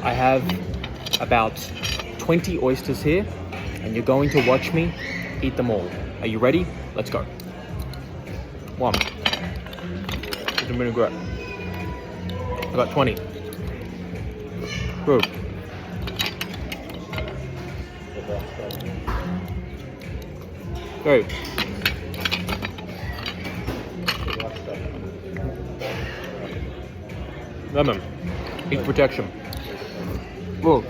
I have about 20 oysters here, and you're going to watch me eat them all. Are you ready? Let's go. One. It's a vinaigrette. I got 20. Good. Great. Lemon. Heat protection. Whoa.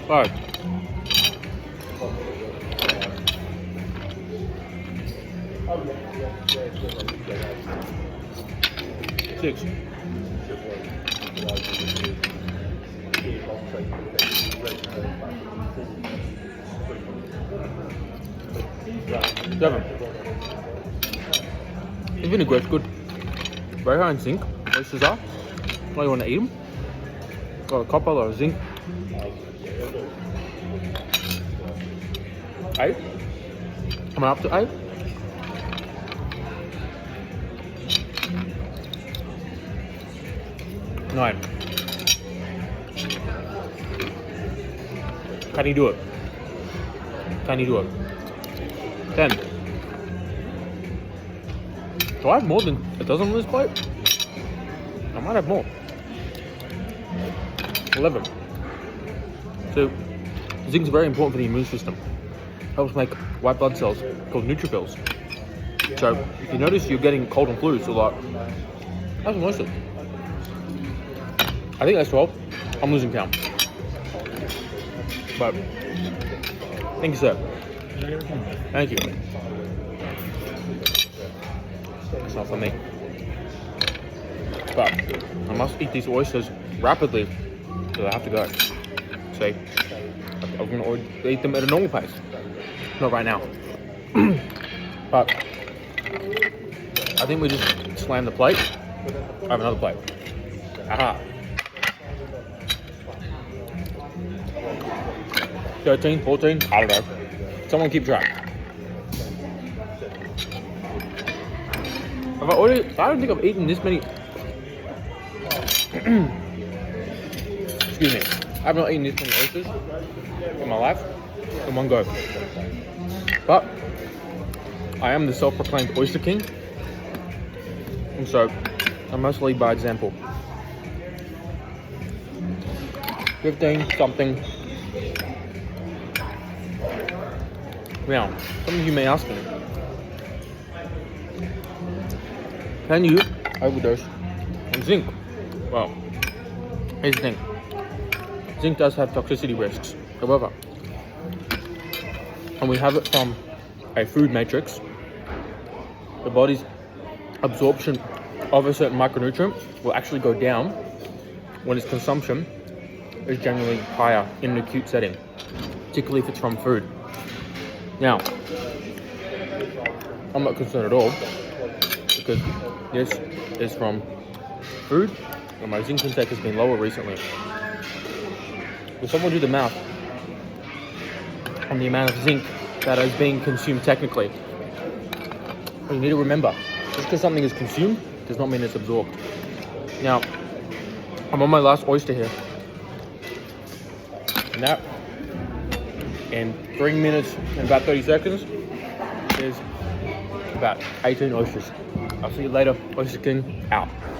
Five. Six. Seven. This vinaigrette's good. Very high in zinc. Oysters are. Why you want to eat them? Got a copper, a lot of zinc. 8. Coming up to 8. 9. Can you do it? Can you do it? 10. Do I have more than a dozen on this plate? I might have more. 11. So, zinc is very important for the immune system. Helps make white blood cells called neutrophils. So, if you notice you're getting cold and flus a lot, have some oysters. I think that's 12. I'm losing count. But, thank you, sir. Thank you. It's not for me. But I must eat these oysters rapidly because I have to go. So I'm going to eat them at a normal pace. Not right now. But I think we just slam the plate. I have another plate. Aha. 13, 14, I don't know. Someone keep track. I don't think I've eaten this many. Excuse me. I've not eaten this many oysters in my life in one go. But I am the self-proclaimed oyster king, and so I must lead by example. 15 something. Now, some of you may ask me, can you overdose on zinc? Well, here's the thing. Zinc does have toxicity risks. However, and we have it from a food matrix, the body's absorption of a certain micronutrient will actually go down when its consumption is generally higher in an acute setting, particularly if it's from food. Now, I'm not concerned at all because this is from food and my zinc intake has been lower recently. If someone do the math on the amount of zinc that is being consumed technically, you need to remember, just because something is consumed does not mean it's absorbed. Now, I'm on my last oyster here. And that, in 3 minutes and about 30 seconds, is about 18 oysters. I'll see you later. Oyster King out.